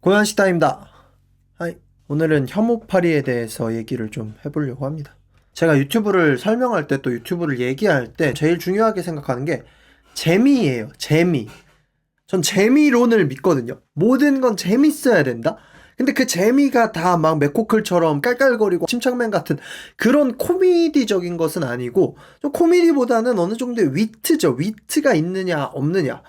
고양시타입니다. 하이. 오늘은 혐오파리에 대해서 얘기를 좀 해보려고 합니다. 제가 유튜브를 설명할 때 또 유튜브를 얘기할 때 제일 중요하게 생각하는 게 재미예요. 재미. 전 재미론을 믿거든요. 모든 건 재밌어야 된다? 근데 그 재미가 다 막 맥코클처럼 깔깔거리고 침착맨 같은 그런 코미디적인 것은 아니고 좀 코미디보다는 어느 정도의 위트죠. 위트가 있느냐 없느냐.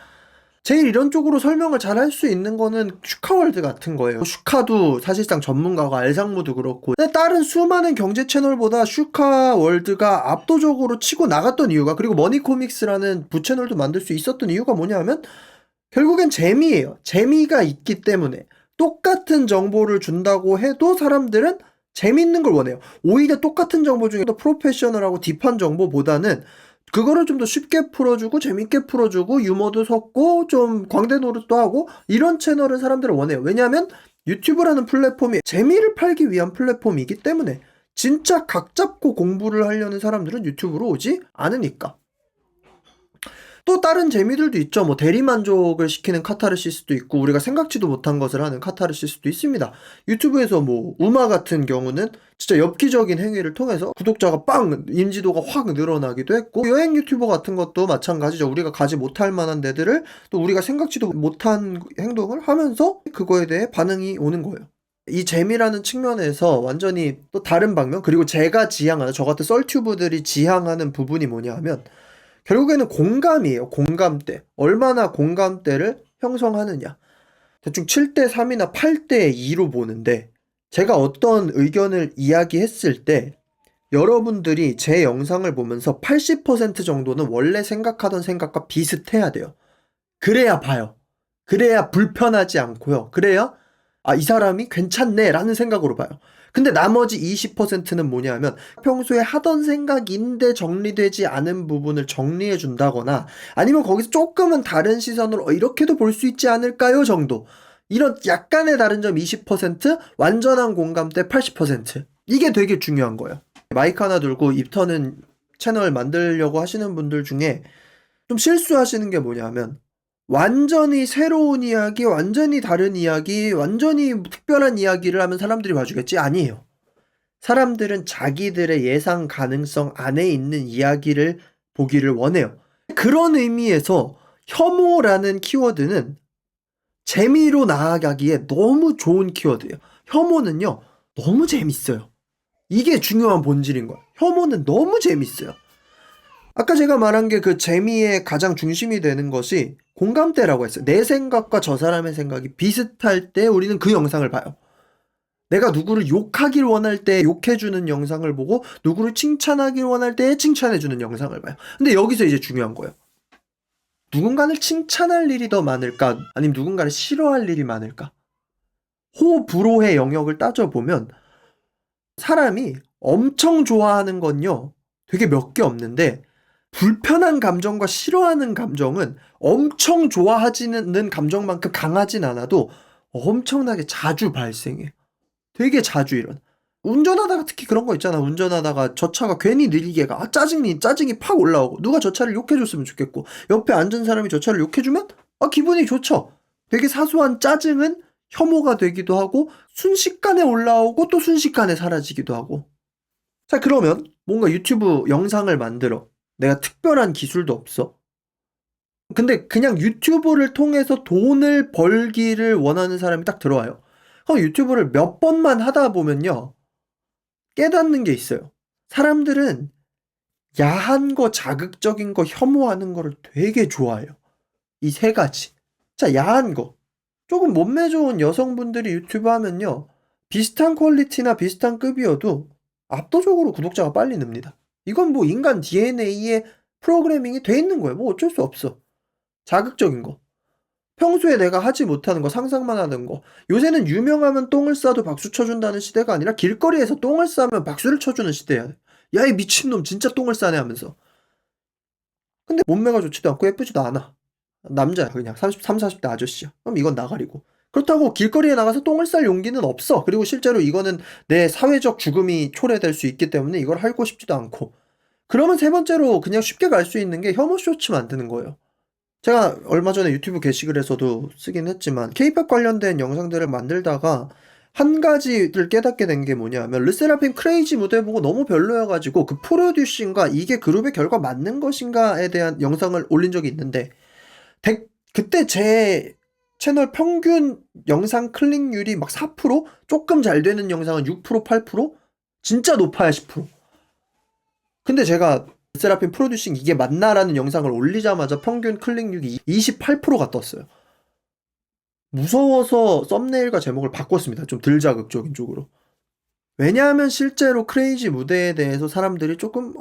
제일 이런 쪽으로 설명을 잘 할 수 있는 거는 슈카월드 같은 거예요. 슈카도 사실상 전문가가 알상무도 그렇고 근데 다른 수많은 경제 채널보다 슈카월드가 압도적으로 치고 나갔던 이유가, 그리고 머니코믹스라는 부채널도 만들 수 있었던 이유가 뭐냐면 결국엔 재미예요. 재미가 있기 때문에 똑같은 정보를 준다고 해도 사람들은 재밌는 걸 원해요. 오히려 똑같은 정보 중에도 프로페셔널하고 딥한 정보보다는 그거를 좀 더 쉽게 풀어주고 재밌게 풀어주고 유머도 섞고 좀 광대 노릇도 하고 이런 채널을 사람들은 원해요. 왜냐하면 유튜브라는 플랫폼이 재미를 팔기 위한 플랫폼이기 때문에 진짜 각 잡고 공부를 하려는 사람들은 유튜브로 오지 않으니까. 또 다른 재미들도 있죠. 뭐 대리만족을 시키는 카타르시스도 있고 우리가 생각지도 못한 것을 하는 카타르시스도 있습니다. 유튜브에서 뭐 우마 같은 경우는 진짜 엽기적인 행위를 통해서 구독자가 빵 인지도가 확 늘어나기도 했고, 여행 유튜버 같은 것도 마찬가지죠. 우리가 가지 못할 만한 데들을 또 우리가 생각지도 못한 행동을 하면서 그거에 대해 반응이 오는 거예요. 이 재미라는 측면에서 완전히 또 다른 방면, 그리고 제가 지향하는 저 같은 썰튜브들이 지향하는 부분이 뭐냐 하면 결국에는 공감이에요. 공감대. 얼마나 공감대를 형성하느냐. 대충 7대 3이나 8대 2로 보는데, 제가 어떤 의견을 이야기했을 때 여러분들이 제 영상을 보면서 80% 정도는 원래 생각하던 생각과 비슷해야 돼요. 그래야 봐요. 그래야 불편하지 않고요. 그래야 이 사람이 괜찮네 라는 생각으로 봐요. 근데 나머지 20%는 뭐냐면 평소에 하던 생각인데 정리되지 않은 부분을 정리해 준다거나 아니면 거기서 조금은 다른 시선으로 이렇게도 볼 수 있지 않을까요 정도, 이런 약간의 다른 점 20%, 완전한 공감대 80%. 이게 되게 중요한 거예요. 마이크 하나 들고 입 터는 채널 만들려고 하시는 분들 중에 좀 실수하시는 게 뭐냐면 완전히 새로운 이야기, 완전히 다른 이야기, 완전히 특별한 이야기를 하면 사람들이 봐주겠지? 아니에요. 사람들은 자기들의 예상 가능성 안에 있는 이야기를 보기를 원해요. 그런 의미에서 혐오라는 키워드는 재미로 나아가기에 너무 좋은 키워드예요. 혐오는요, 너무 재밌어요. 이게 중요한 본질인 거예요. 혐오는 너무 재밌어요. 아까 제가 말한 게 그 재미의 가장 중심이 되는 것이 공감대라고 했어요. 내 생각과 저 사람의 생각이 비슷할 때 우리는 그 영상을 봐요. 내가 누구를 욕하길 원할 때 욕해주는 영상을 보고 누구를 칭찬하길 원할 때 칭찬해주는 영상을 봐요. 근데 여기서 이제 중요한 거예요. 누군가를 칭찬할 일이 더 많을까? 아니면 누군가를 싫어할 일이 많을까? 호불호의 영역을 따져보면 사람이 엄청 좋아하는 건요, 되게 몇 개 없는데 불편한 감정과 싫어하는 감정은 엄청 좋아하지는 감정만큼 강하진 않아도 엄청나게 자주 발생해. 되게 자주 일어나. 운전하다가 특히 그런 거 있잖아. 운전하다가 저 차가 괜히 느리게 가. 짜증이 팍 올라오고. 누가 저 차를 욕해줬으면 좋겠고. 옆에 앉은 사람이 저 차를 욕해주면 기분이 좋죠. 되게 사소한 짜증은 혐오가 되기도 하고 순식간에 올라오고 또 순식간에 사라지기도 하고. 자, 그러면 뭔가 유튜브 영상을 만들어. 내가 특별한 기술도 없어. 근데 그냥 유튜브를 통해서 돈을 벌기를 원하는 사람이 딱 들어와요. 그럼 유튜브를 몇 번만 하다 보면요, 깨닫는 게 있어요. 사람들은 야한 거, 자극적인 거, 혐오하는 거를 되게 좋아해요. 이 세 가지. 자, 야한 거. 조금 몸매 좋은 여성분들이 유튜브 하면요, 비슷한 퀄리티나 비슷한 급이어도 압도적으로 구독자가 빨리 늡니다. 이건 뭐 인간 DNA에 프로그래밍이 돼 있는 거예요. 뭐 어쩔 수 없어. 자극적인 거. 평소에 내가 하지 못하는 거, 상상만 하는 거. 요새는 유명하면 똥을 싸도 박수 쳐준다는 시대가 아니라 길거리에서 똥을 싸면 박수를 쳐주는 시대야. 야, 이 미친놈 진짜 똥을 싸네 하면서. 근데 몸매가 좋지도 않고 예쁘지도 않아. 남자야, 그냥 40대 아저씨야. 그럼 이건 나가리고. 그렇다고 길거리에 나가서 똥을 쌀 용기는 없어. 그리고 실제로 이거는 내 사회적 죽음이 초래될 수 있기 때문에 이걸 하고 싶지도 않고. 그러면 세 번째로 그냥 쉽게 갈 수 있는 게 혐오 쇼츠 만드는 거예요. 제가 얼마 전에 유튜브 게시글에서도 쓰긴 했지만 케이팝 관련된 영상들을 만들다가 한 가지를 깨닫게 된 게 뭐냐면 르세라핌 크레이지 무대 보고 너무 별로여가지고 그 프로듀싱과 이게 그룹의 결과 맞는 것인가에 대한 영상을 올린 적이 있는데 그때 제 채널 평균 영상 클릭률이 막 4%? 조금 잘 되는 영상은 6%, 8%? 진짜 높아야 10%. 근데 제가 르세라핌 프로듀싱 이게 맞나라는 영상을 올리자마자 평균 클릭률이 28%가 떴어요. 무서워서 썸네일과 제목을 바꿨습니다. 좀 덜 자극적인 쪽으로. 왜냐하면 실제로 크레이지 무대에 대해서 사람들이 조금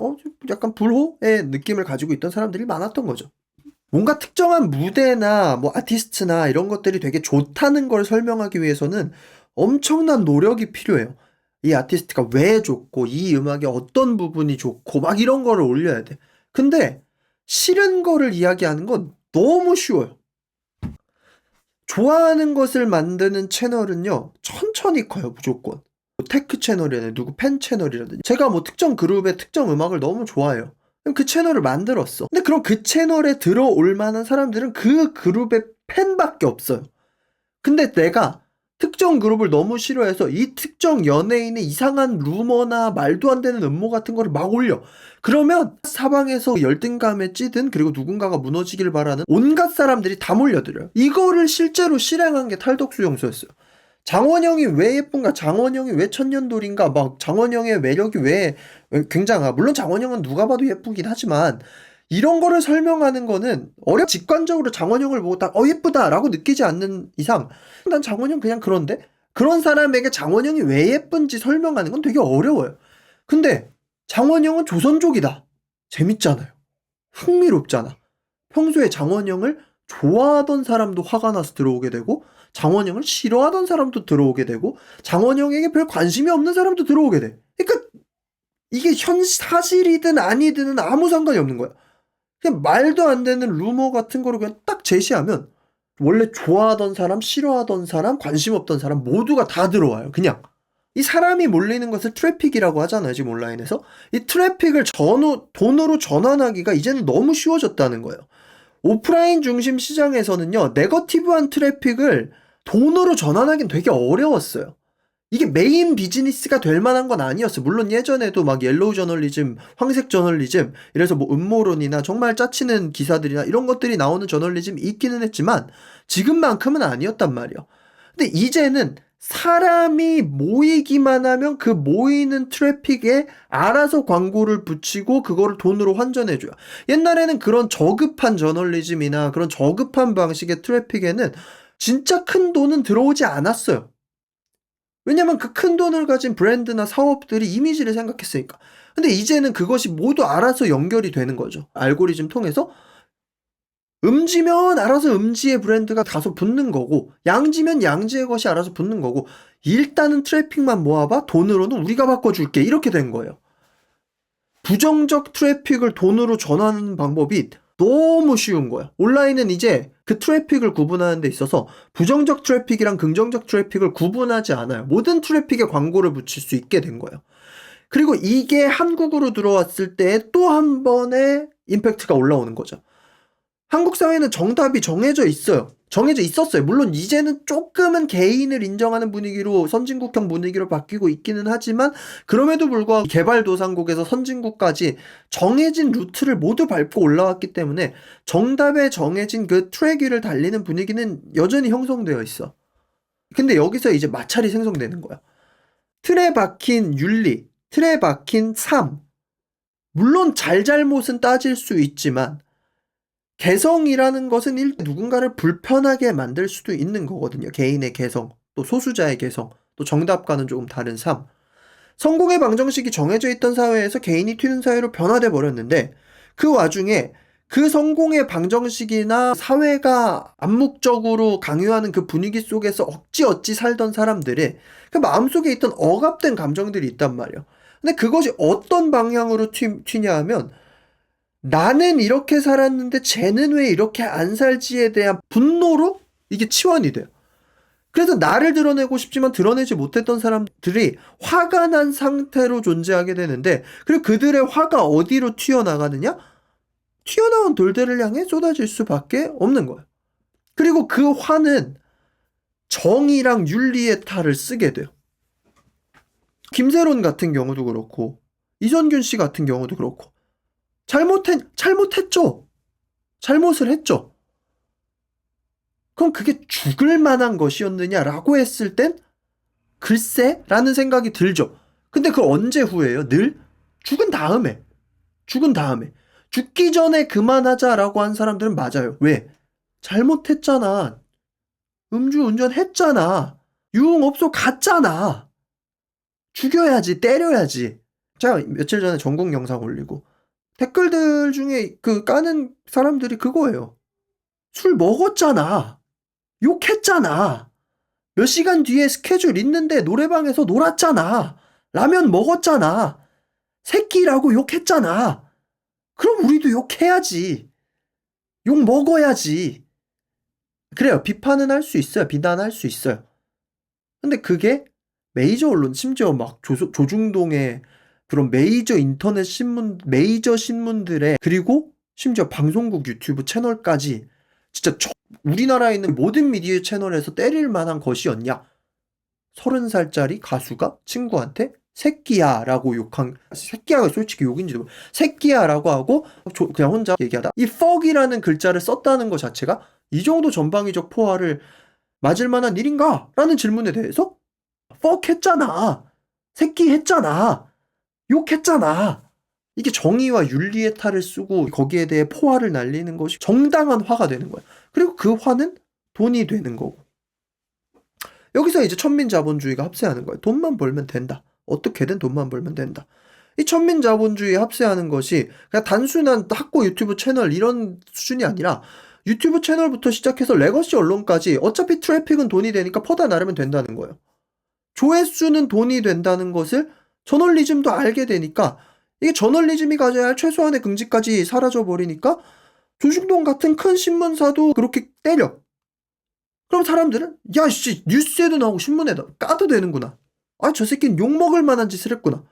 약간 불호의 느낌을 가지고 있던 사람들이 많았던 거죠. 뭔가 특정한 무대나 뭐 아티스트나 이런 것들이 되게 좋다는 걸 설명하기 위해서는 엄청난 노력이 필요해요. 이 아티스트가 왜 좋고 이 음악의 어떤 부분이 좋고 막 이런 거를 올려야 돼. 근데 싫은 거를 이야기하는 건 너무 쉬워요. 좋아하는 것을 만드는 채널은요 천천히 커요. 무조건 테크 채널이라든지 누구 팬 채널이라든지 제가 뭐 특정 그룹의 특정 음악을 너무 좋아해요. 그럼 그 채널을 만들었어. 근데 그럼 그 채널에 들어올 만한 사람들은 그 그룹의 팬밖에 없어요. 근데 내가 특정 그룹을 너무 싫어해서 이 특정 연예인의 이상한 루머나 말도 안 되는 음모 같은 거를 막 올려. 그러면 사방에서 열등감에 찌든 그리고 누군가가 무너지길 바라는 온갖 사람들이 다 몰려들어요. 이거를 실제로 실행한 게 탈덕수용소였어요. 장원영이 왜 예쁜가? 장원영이 왜 천년돌인가? 막 장원영의 매력이 왜 굉장하? 물론 장원영은 누가 봐도 예쁘긴 하지만 이런 거를 설명하는 거는 직관적으로 장원영을 보고 딱 예쁘다라고 느끼지 않는 이상 난 장원영 그냥 그런데? 그런 사람에게 장원영이 왜 예쁜지 설명하는 건 되게 어려워요. 근데 장원영은 조선족이다. 재밌잖아요. 흥미롭잖아. 평소에 장원영을 좋아하던 사람도 화가 나서 들어오게 되고 장원영을 싫어하던 사람도 들어오게 되고 장원영에게 별 관심이 없는 사람도 들어오게 돼. 그러니까 이게 사실이든 아니든 아무 상관이 없는 거야. 그냥 말도 안 되는 루머 같은 거를 그냥 딱 제시하면 원래 좋아하던 사람, 싫어하던 사람, 관심 없던 사람 모두가 다 들어와요. 그냥. 이 사람이 몰리는 것을 트래픽이라고 하잖아요. 지금 온라인에서. 이 트래픽을 돈으로 전환하기가 이제는 너무 쉬워졌다는 거예요. 오프라인 중심 시장에서는요. 네거티브한 트래픽을 돈으로 전환하기는 되게 어려웠어요. 이게 메인 비즈니스가 될 만한 건 아니었어요. 물론 예전에도 막 옐로우 저널리즘, 황색 저널리즘, 이래서 뭐 음모론이나 정말 짜치는 기사들이나 이런 것들이 나오는 저널리즘이 있기는 했지만 지금만큼은 아니었단 말이에요. 근데 이제는 사람이 모이기만 하면 그 모이는 트래픽에 알아서 광고를 붙이고 그거를 돈으로 환전해줘요. 옛날에는 그런 저급한 저널리즘이나 그런 저급한 방식의 트래픽에는 진짜 큰 돈은 들어오지 않았어요. 왜냐면 그 큰 돈을 가진 브랜드나 사업들이 이미지를 생각했으니까. 근데 이제는 그것이 모두 알아서 연결이 되는 거죠. 알고리즘 통해서 음지면 알아서 음지의 브랜드가 다소 붙는 거고 양지면 양지의 것이 알아서 붙는 거고 일단은 트래픽만 모아봐 돈으로는 우리가 바꿔줄게 이렇게 된 거예요. 부정적 트래픽을 돈으로 전환하는 방법이 너무 쉬운 거야. 온라인은 이제 그 트래픽을 구분하는 데 있어서 부정적 트래픽이랑 긍정적 트래픽을 구분하지 않아요. 모든 트래픽에 광고를 붙일 수 있게 된 거예요. 그리고 이게 한국으로 들어왔을 때 또 한 번의 임팩트가 올라오는 거죠. 한국 사회는 정답이 정해져 있어요. 정해져 있었어요. 물론 이제는 조금은 개인을 인정하는 분위기로 선진국형 분위기로 바뀌고 있기는 하지만 그럼에도 불구하고 개발도상국에서 선진국까지 정해진 루트를 모두 밟고 올라왔기 때문에 정답에 정해진 그 트랙 위를 달리는 분위기는 여전히 형성되어 있어. 근데 여기서 이제 마찰이 생성되는 거야. 틀에 박힌 윤리, 틀에 박힌 삶. 물론 잘잘못은 따질 수 있지만 개성이라는 것은 누군가를 불편하게 만들 수도 있는 거거든요. 개인의 개성, 또 소수자의 개성, 또 정답과는 조금 다른 삶. 성공의 방정식이 정해져 있던 사회에서 개인이 튀는 사회로 변화돼 버렸는데 그 와중에 그 성공의 방정식이나 사회가 암묵적으로 강요하는 그 분위기 속에서 어찌 살던 사람들의 그 마음속에 있던 억압된 감정들이 있단 말이에요. 근데 그것이 어떤 방향으로 튀냐 하면 나는 이렇게 살았는데 쟤는 왜 이렇게 안 살지에 대한 분노로 이게 치환이 돼요. 그래서 나를 드러내고 싶지만 드러내지 못했던 사람들이 화가 난 상태로 존재하게 되는데 그리고 그들의 화가 어디로 튀어나가느냐? 튀어나온 돌들을 향해 쏟아질 수밖에 없는 거예요. 그리고 그 화는 정의랑 윤리의 탈을 쓰게 돼요. 김세론 같은 경우도 그렇고 이선균 씨 같은 경우도 그렇고 잘못했죠. 잘못을 했죠. 그럼 그게 죽을 만한 것이었느냐라고 했을 땐 글쎄? 라는 생각이 들죠. 근데 그걸 언제 후회해요? 늘? 죽은 다음에. 죽기 전에 그만하자라고 한 사람들은 맞아요. 왜? 잘못했잖아. 음주운전 했잖아. 유흥업소 갔잖아. 죽여야지, 때려야지. 제가 며칠 전에 전국 영상 올리고 댓글들 중에 그 까는 사람들이 그거예요. 술 먹었잖아. 욕했잖아. 몇 시간 뒤에 스케줄 있는데 노래방에서 놀았잖아. 라면 먹었잖아. 새끼라고 욕했잖아. 그럼 우리도 욕해야지. 욕 먹어야지. 그래요. 비판은 할 수 있어요. 비난할 수 있어요. 근데 그게 메이저 언론, 심지어 막 조중동의 그런 메이저 인터넷 신문, 메이저 신문들의, 그리고 심지어 방송국 유튜브 채널까지 진짜 우리나라에 있는 모든 미디어 채널에서 때릴 만한 것이었냐? 30살짜리 가수가 친구한테 새끼야 라고 욕한, 새끼야가 솔직히 욕인지도 새끼야 라고 하고 그냥 혼자 얘기하다 이 fuck이라는 글자를 썼다는 것 자체가 이 정도 전방위적 포화를 맞을 만한 일인가? 라는 질문에 대해서 fuck 했잖아, 새끼 했잖아, 욕했잖아. 이게 정의와 윤리의 탈을 쓰고 거기에 대해 포화를 날리는 것이 정당한 화가 되는 거야. 그리고 그 화는 돈이 되는 거고. 여기서 이제 천민자본주의가 합세하는 거예요. 돈만 벌면 된다. 어떻게든 돈만 벌면 된다. 이 천민자본주의에 합세하는 것이 그냥 단순한 학고 유튜브 채널 이런 수준이 아니라 유튜브 채널부터 시작해서 레거시 언론까지 어차피 트래픽은 돈이 되니까 퍼다 나르면 된다는 거예요. 조회수는 돈이 된다는 것을 저널리즘도 알게 되니까 이게 저널리즘이 가져야 할 최소한의 긍지까지 사라져버리니까 조중동 같은 큰 신문사도 그렇게 때려. 그럼 사람들은 야씨 뉴스에도 나오고 신문에도 까도 되는구나. 아, 저 새끼는 욕먹을 만한 짓을 했구나.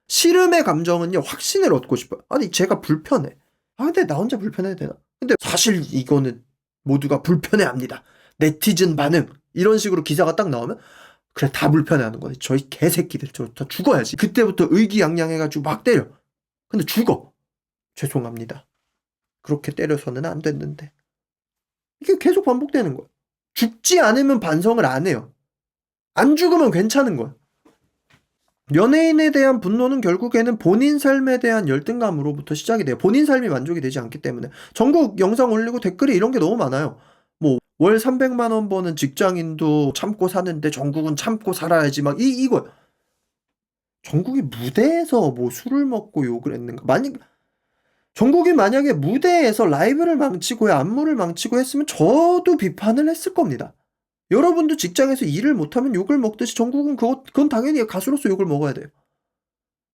씨름의 감정은요, 확신을 얻고 싶어요. 아니, 제가 불편해. 아, 근데 나 혼자 불편해야 되나? 근데 사실 이거는 모두가 불편해합니다. 네티즌 반응. 이런 식으로 기사가 딱 나오면 그래, 다 불편해하는 거네. 저희 개새끼들 저 다 죽어야지. 그때부터 의기양양해가지고 막 때려. 근데 죽어. 죄송합니다. 그렇게 때려서는 안 됐는데. 이게 계속 반복되는 거야. 죽지 않으면 반성을 안 해요. 안 죽으면 괜찮은 거야. 연예인에 대한 분노는 결국에는 본인 삶에 대한 열등감으로부터 시작이 돼요. 본인 삶이 만족이 되지 않기 때문에. 전국 영상 올리고 댓글이 이런 게 너무 많아요. 뭐 월 300만 원 버는 직장인도 참고 사는데 전국은 참고 살아야지 막 이거. 전국이 무대에서 뭐 술을 먹고 욕을 했는가? 전국이 만약에 무대에서 라이브를 망치고 안무를 망치고 했으면 저도 비판을 했을 겁니다. 여러분도 직장에서 일을 못하면 욕을 먹듯이 전국은 그건 당연히 가수로서 욕을 먹어야 돼요.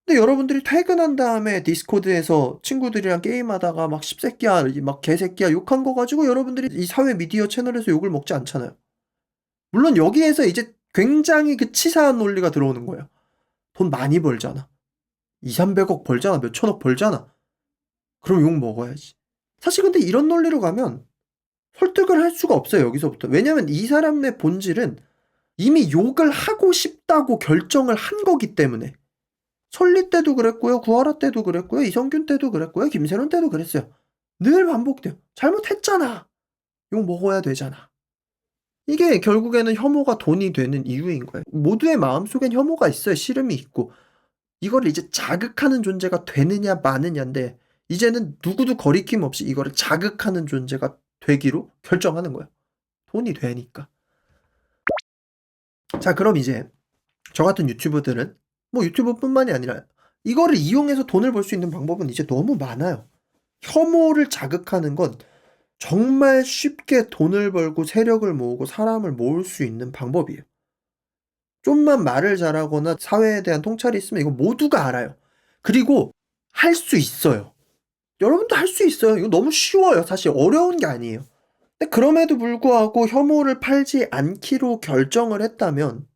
근데 여러분들이 퇴근한 다음에 디스코드에서 친구들이랑 게임하다가 막 씹새끼야, 막 개새끼야 욕한 거 가지고 여러분들이 이 사회 미디어 채널에서 욕을 먹지 않잖아요. 물론 여기에서 이제 굉장히 그 치사한 논리가 들어오는 거예요. 돈 많이 벌잖아. 2, 300억 벌잖아. 몇천억 벌잖아. 그럼 욕 먹어야지. 사실 근데 이런 논리로 가면 설득을 할 수가 없어요, 여기서부터. 왜냐면 이 사람의 본질은 이미 욕을 하고 싶다고 결정을 한 거기 때문에. 설리 때도 그랬고요, 구하라 때도 그랬고요, 이성균 때도 그랬고요, 김세론 때도 그랬어요. 늘 반복돼요. 잘못했잖아. 욕 먹어야 되잖아. 이게 결국에는 혐오가 돈이 되는 이유인 거예요. 모두의 마음속엔 혐오가 있어요. 씨름이 있고. 이걸 이제 자극하는 존재가 되느냐 마느냐인데 이제는 누구도 거리낌 없이 이거를 자극하는 존재가 되기로 결정하는 거예요. 돈이 되니까. 자, 그럼 이제 저 같은 유튜버들은 뭐 유튜버뿐만이 아니라 이거를 이용해서 돈을 벌 수 있는 방법은 이제 너무 많아요. 혐오를 자극하는 건 정말 쉽게 돈을 벌고 세력을 모으고 사람을 모을 수 있는 방법이에요. 좀만 말을 잘하거나 사회에 대한 통찰이 있으면 이거 모두가 알아요. 그리고 할 수 있어요. 여러분도 할 수 있어요. 이거 너무 쉬워요. 사실 어려운 게 아니에요. 근데 그럼에도 불구하고 혐오를 팔지 않기로 결정을 했다면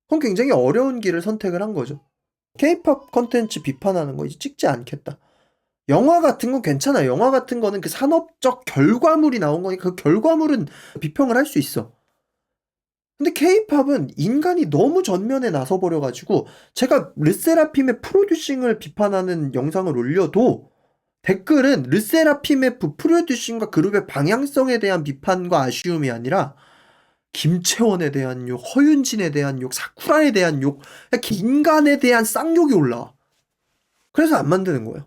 그건 굉장히 어려운 길을 선택을 한 거죠. K-POP 컨텐츠 비판하는 거 이제 찍지 않겠다. 영화 같은 건 괜찮아요. 영화 같은 거는 그 산업적 결과물이 나온 거니까 그 결과물은 비평을 할 수 있어. 근데 케이팝은 인간이 너무 전면에 나서버려가지고 제가 르세라핌의 프로듀싱을 비판하는 영상을 올려도 댓글은 르세라핌의 프로듀싱과 그룹의 방향성에 대한 비판과 아쉬움이 아니라 김채원에 대한 욕, 허윤진에 대한 욕, 사쿠라에 대한 욕, 인간에 대한 쌍욕이 올라와. 그래서 안 만드는 거예요.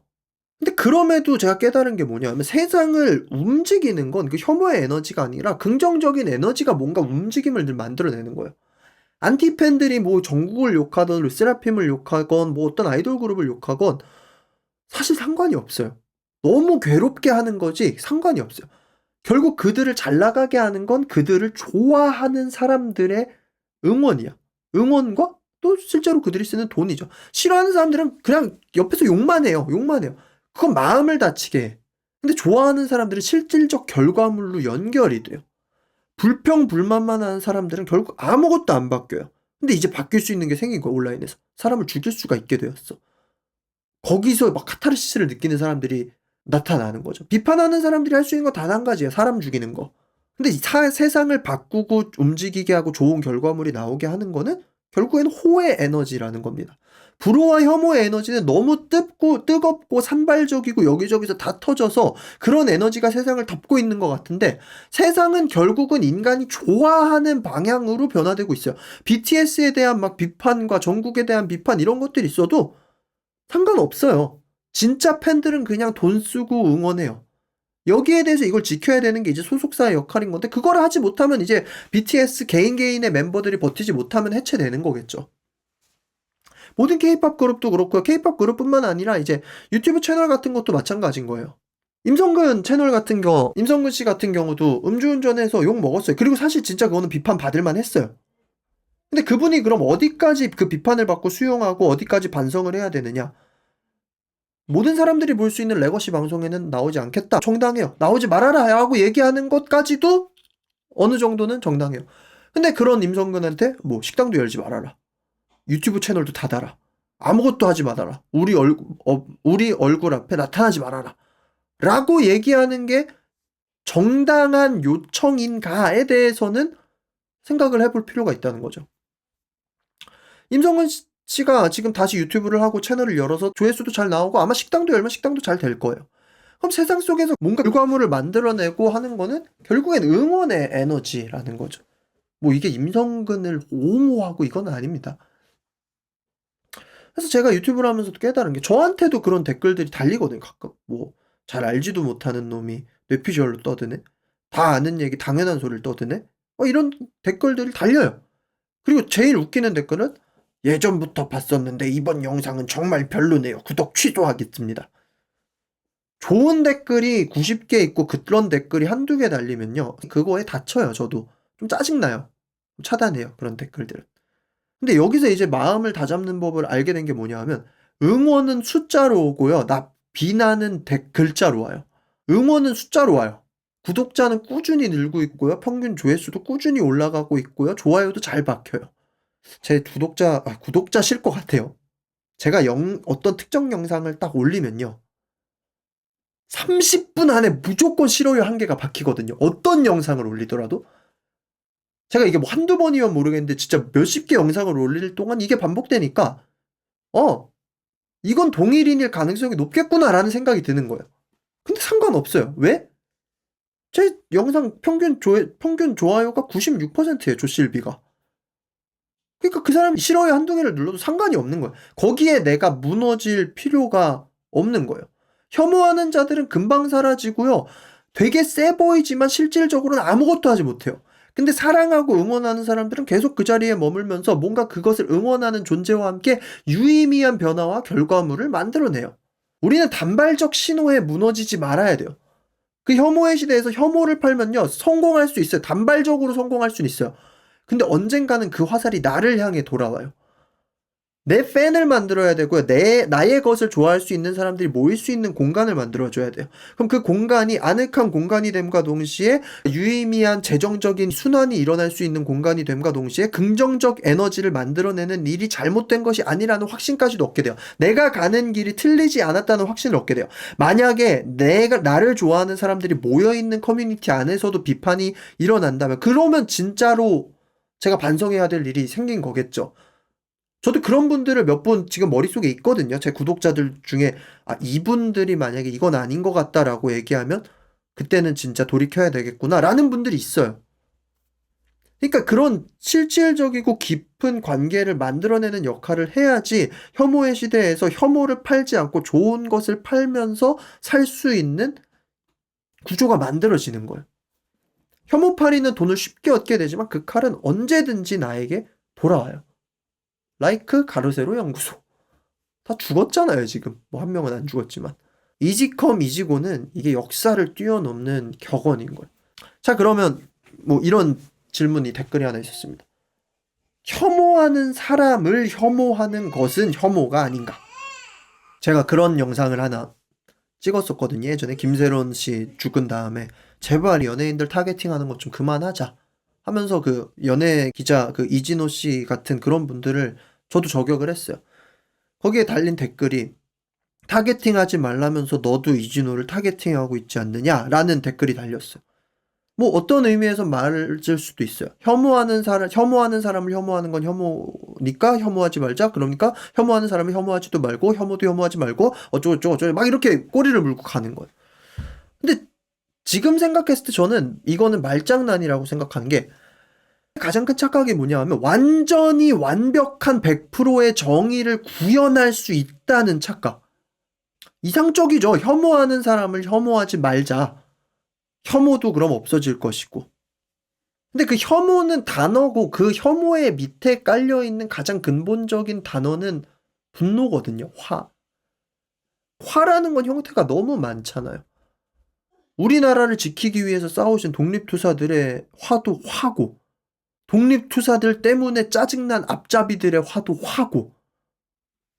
근데 그럼에도 제가 깨달은 게 뭐냐면 세상을 움직이는 건 그 혐오의 에너지가 아니라 긍정적인 에너지가 뭔가 움직임을 늘 만들어내는 거예요. 안티팬들이 뭐 정국을 욕하던 르세라핌을 욕하건 뭐 어떤 아이돌 그룹을 욕하건 사실 상관이 없어요. 너무 괴롭게 하는 거지 상관이 없어요. 결국 그들을 잘 나가게 하는 건 그들을 좋아하는 사람들의 응원이야. 응원과 또 실제로 그들이 쓰는 돈이죠. 싫어하는 사람들은 그냥 옆에서 욕만 해요. 욕만 해요. 그건 마음을 다치게 해. 근데 좋아하는 사람들은 실질적 결과물로 연결이 돼요. 불평불만만 하는 사람들은 결국 아무것도 안 바뀌어요. 근데 이제 바뀔 수 있는 게 생긴 거야, 온라인에서. 사람을 죽일 수가 있게 되었어. 거기서 막 카타르시스를 느끼는 사람들이 나타나는 거죠. 비판하는 사람들이 할 수 있는 거 단 한 가지야. 사람 죽이는 거. 근데 세상을 바꾸고 움직이게 하고 좋은 결과물이 나오게 하는 거는 결국에는 호의 에너지라는 겁니다. 불호와 혐오의 에너지는 너무 뜨겁고 산발적이고 여기저기서 다 터져서 그런 에너지가 세상을 덮고 있는 것 같은데 세상은 결국은 인간이 좋아하는 방향으로 변화되고 있어요. BTS에 대한 막 비판과 정국에 대한 비판 이런 것들이 있어도 상관없어요. 진짜 팬들은 그냥 돈 쓰고 응원해요. 여기에 대해서 이걸 지켜야 되는 게 이제 소속사의 역할인 건데 그걸 하지 못하면 이제 BTS 개인의 멤버들이 버티지 못하면 해체되는 거겠죠. 모든 케이팝 그룹도 그렇고요. 케이팝 그룹뿐만 아니라 이제 유튜브 채널 같은 것도 마찬가지인 거예요. 임성근 채널 같은 임성근 씨 같은 경우도 음주운전해서 욕 먹었어요. 그리고 사실 진짜 그거는 비판 받을 만 했어요. 근데 그분이 그럼 어디까지 그 비판을 받고 수용하고 어디까지 반성을 해야 되느냐? 모든 사람들이 볼 수 있는 레거시 방송에는 나오지 않겠다. 정당해요. 나오지 말아라 하고 얘기하는 것까지도 어느 정도는 정당해요. 근데 그런 임성근한테 뭐 식당도 열지 말아라. 유튜브 채널도 닫아라. 아무것도 하지 말아라. 우리 얼굴 앞에 나타나지 말아라. 라고 얘기하는 게 정당한 요청인가에 대해서는 생각을 해볼 필요가 있다는 거죠. 임성근 씨가 지금 다시 유튜브를 하고 채널을 열어서 조회수도 잘 나오고 아마 식당도 열면 식당도 잘 될 거예요. 그럼 세상 속에서 뭔가 결과물을 만들어내고 하는 거는 결국엔 응원의 에너지라는 거죠. 뭐 이게 임성근을 옹호하고 이건 아닙니다. 그래서 제가 유튜브를 하면서도 깨달은 게 저한테도 그런 댓글들이 달리거든요. 가끔 뭐 잘 알지도 못하는 놈이 뇌피셜로 떠드네. 다 아는 얘기 당연한 소리를 떠드네. 이런 댓글들이 달려요. 그리고 제일 웃기는 댓글은 예전부터 봤었는데 이번 영상은 정말 별로네요. 구독 취소하겠습니다. 좋은 댓글이 90개 있고 그런 댓글이 한두 개 달리면요. 그거에 다쳐요. 저도. 좀 짜증나요. 차단해요. 그런 댓글들은. 근데 여기서 이제 마음을 다잡는 법을 알게 된 게 뭐냐 하면 응원은 숫자로 오고요. 비난은 글자로 와요. 응원은 숫자로 와요. 구독자는 꾸준히 늘고 있고요. 평균 조회수도 꾸준히 올라가고 있고요. 좋아요도 잘 박혀요. 제 구독자 실 것 같아요. 제가 어떤 특정 영상을 딱 올리면요. 30분 안에 무조건 싫어요 한 개가 박히거든요. 어떤 영상을 올리더라도. 제가 이게 뭐 한두 번이면 모르겠는데 진짜 몇십 개 영상을 올릴 동안 이게 반복되니까 이건 동일인일 가능성이 높겠구나라는 생각이 드는 거예요. 근데 상관없어요. 왜? 제 영상 평균 좋아요가 96%예요. 조실비가. 그러니까 그 사람이 싫어요 한두 개를 눌러도 상관이 없는 거예요. 거기에 내가 무너질 필요가 없는 거예요. 혐오하는 자들은 금방 사라지고요. 되게 세 보이지만 실질적으로는 아무것도 하지 못해요. 근데 사랑하고 응원하는 사람들은 계속 그 자리에 머물면서 뭔가 그것을 응원하는 존재와 함께 유의미한 변화와 결과물을 만들어내요. 우리는 단발적 신호에 무너지지 말아야 돼요. 그 혐오의 시대에서 혐오를 팔면요. 성공할 수 있어요. 단발적으로 성공할 수는 있어요. 근데 언젠가는 그 화살이 나를 향해 돌아와요. 내 팬을 만들어야 되고요. 나의 것을 좋아할 수 있는 사람들이 모일 수 있는 공간을 만들어줘야 돼요. 그럼 그 공간이 아늑한 공간이 됨과 동시에 유의미한 재정적인 순환이 일어날 수 있는 공간이 됨과 동시에 긍정적 에너지를 만들어내는 일이 잘못된 것이 아니라는 확신까지도 얻게 돼요. 내가 가는 길이 틀리지 않았다는 확신을 얻게 돼요. 만약에 나를 좋아하는 사람들이 모여있는 커뮤니티 안에서도 비판이 일어난다면, 그러면 진짜로 제가 반성해야 될 일이 생긴 거겠죠. 저도 그런 분들을 몇 분 지금 머릿속에 있거든요. 제 구독자들 중에 이분들이 만약에 이건 아닌 것 같다라고 얘기하면 그때는 진짜 돌이켜야 되겠구나 라는 분들이 있어요. 그러니까 그런 실질적이고 깊은 관계를 만들어내는 역할을 해야지 혐오의 시대에서 혐오를 팔지 않고 좋은 것을 팔면서 살 수 있는 구조가 만들어지는 거예요. 혐오팔이는 돈을 쉽게 얻게 되지만 그 칼은 언제든지 나에게 돌아와요. 라이크 가로세로 연구소. 다 죽었잖아요, 지금. 뭐 한 명은 안 죽었지만. 이지컴 이지고는 이게 역사를 뛰어넘는 격언인 거예요. 자, 그러면 뭐 이런 질문이 댓글에 하나 있었습니다. 혐오하는 사람을 혐오하는 것은 혐오가 아닌가? 제가 그런 영상을 하나 찍었었거든요. 예전에 김세론 씨 죽은 다음에 제발 연예인들 타겟팅하는 것 좀 그만하자 하면서 그 연예 기자 그 이진호 씨 같은 그런 분들을 저도 저격을 했어요. 거기에 달린 댓글이 타겟팅하지 말라면서 너도 이진호를 타겟팅하고 있지 않느냐라는 댓글이 달렸어요. 뭐 어떤 의미에서 맞을 수도 있어요. 혐오하는 사람을 혐오하는 건 혐오니까 혐오하지 말자. 그러니까 혐오하는 사람을 혐오하지도 말고 혐오도 혐오하지 말고 어쩌고 막 이렇게 꼬리를 물고 가는 거예요. 근데 지금 생각했을 때 저는 이거는 말장난이라고 생각하는 게, 가장 큰 착각이 뭐냐 하면 완전히 완벽한 100%의 정의를 구현할 수 있다는 착각. 이상적이죠. 혐오하는 사람을 혐오하지 말자. 혐오도 그럼 없어질 것이고. 근데 그 혐오는 단어고 그 혐오의 밑에 깔려있는 가장 근본적인 단어는 분노거든요. 화라는 건 형태가 너무 많잖아요. 우리나라를 지키기 위해서 싸우신 독립투사들의 화도 화고, 독립투사들 때문에 짜증난 앞잡이들의 화도 화고,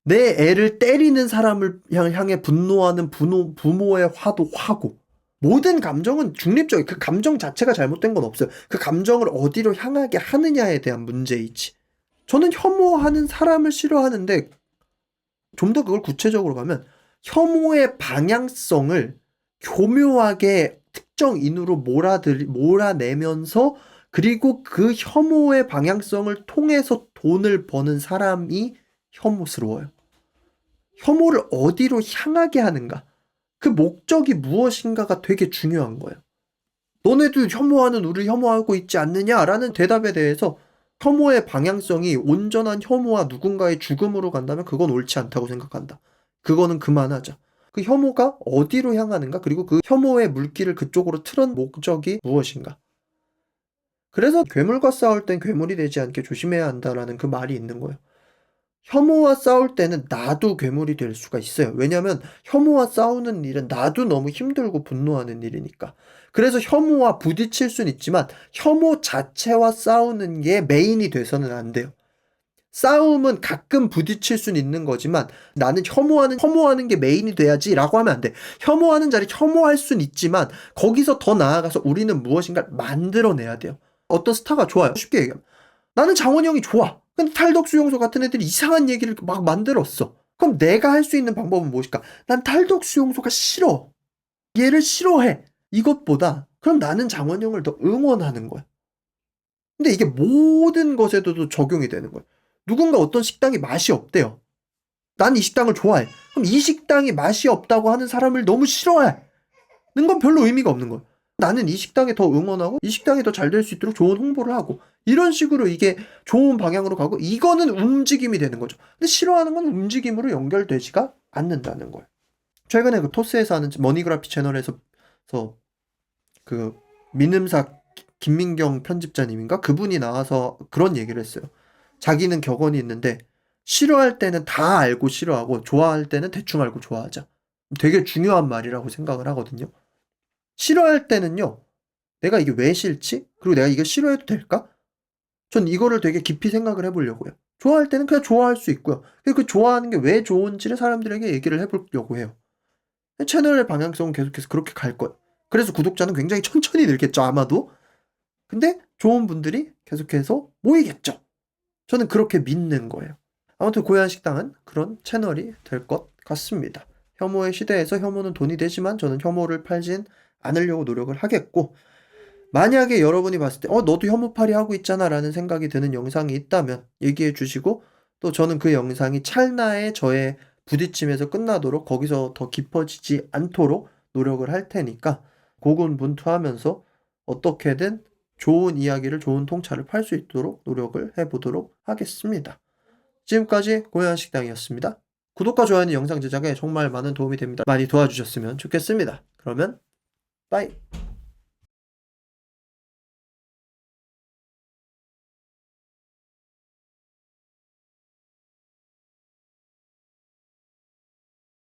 내 애를 때리는 사람을 향해 분노하는 부모의 화도 화고, 모든 감정은 중립적이에요. 그 감정 자체가 잘못된 건 없어요. 그 감정을 어디로 향하게 하느냐에 대한 문제이지. 저는 혐오하는 사람을 싫어하는데, 좀 더 그걸 구체적으로 가면 혐오의 방향성을 교묘하게 특정 인으로 몰아내면서, 그리고 그 혐오의 방향성을 통해서 돈을 버는 사람이 혐오스러워요. 혐오를 어디로 향하게 하는가, 그 목적이 무엇인가가 되게 중요한 거예요. 너네도 혐오하는 우리를 혐오하고 있지 않느냐라는 대답에 대해서 혐오의 방향성이 온전한 혐오와 누군가의 죽음으로 간다면 그건 옳지 않다고 생각한다. 그거는 그만하자. 그 혐오가 어디로 향하는가, 그리고 그 혐오의 물길을 그쪽으로 틀은 목적이 무엇인가. 그래서 괴물과 싸울 땐 괴물이 되지 않게 조심해야 한다라는 그 말이 있는 거예요. 혐오와 싸울 때는 나도 괴물이 될 수가 있어요. 왜냐하면 혐오와 싸우는 일은 나도 너무 힘들고 분노하는 일이니까. 그래서 혐오와 부딪힐 수는 있지만 혐오 자체와 싸우는 게 메인이 돼서는 안 돼요. 싸움은 가끔 부딪힐 수는 있는 거지만 나는 혐오하는 게 메인이 돼야지 라고 하면 안 돼. 혐오하는 자리 혐오할 수는 있지만 거기서 더 나아가서 우리는 무엇인가를 만들어내야 돼요. 어떤 스타가 좋아요. 쉽게 얘기하면 나는 장원영이 좋아. 근데 탈덕수용소 같은 애들이 이상한 얘기를 막 만들었어. 그럼 내가 할 수 있는 방법은 무엇일까? 난 탈덕수용소가 싫어. 얘를 싫어해. 이것보다 그럼 나는 장원영을 더 응원하는 거야. 근데 이게 모든 것에도 적용이 되는 거야. 누군가 어떤 식당이 맛이 없대요. 난 이 식당을 좋아해. 그럼 이 식당이 맛이 없다고 하는 사람을 너무 싫어해. 는 건 별로 의미가 없는 거야. 나는 이 식당에 더 응원하고 이 식당이 더 잘 될 수 있도록 좋은 홍보를 하고, 이런 식으로 이게 좋은 방향으로 가고, 이거는 움직임이 되는 거죠. 근데 싫어하는 건 움직임으로 연결되지가 않는다는 거예요. 최근에 그 토스에서 하는 머니그래피 채널에서 그 민음사 김민경 편집자님인가? 그분이 나와서 그런 얘기를 했어요. 자기는 격언이 있는데 싫어할 때는 다 알고 싫어하고 좋아할 때는 대충 알고 좋아하자. 되게 중요한 말이라고 생각을 하거든요. 싫어할 때는요, 내가 이게 왜 싫지? 그리고 내가 이거 싫어해도 될까? 전 이거를 되게 깊이 생각을 해보려고요. 좋아할 때는 그냥 좋아할 수 있고요. 그 좋아하는 게 왜 좋은지를 사람들에게 얘기를 해보려고 해요. 채널의 방향성은 계속해서 그렇게 갈 거예요. 그래서 구독자는 굉장히 천천히 늘겠죠, 아마도. 근데 좋은 분들이 계속해서 모이겠죠. 저는 그렇게 믿는 거예요. 아무튼 고해한식당은 그런 채널이 될 것 같습니다. 혐오의 시대에서 혐오는 돈이 되지만 저는 혐오를 팔진 않으려고 노력을 하겠고, 만약에 여러분이 봤을 때 너도 혐오팔이 하고 있잖아 라는 생각이 드는 영상이 있다면 얘기해 주시고, 또 저는 그 영상이 찰나의 저의 부딪힘에서 끝나도록 거기서 더 깊어지지 않도록 노력을 할 테니까 고군분투하면서 어떻게든 좋은 이야기를, 좋은 통찰을 팔 수 있도록 노력을 해보도록 하겠습니다. 지금까지 고해한식당이었습니다. 구독과 좋아요는 영상 제작에 정말 많은 도움이 됩니다. 많이 도와주셨으면 좋겠습니다. 그러면 빠이.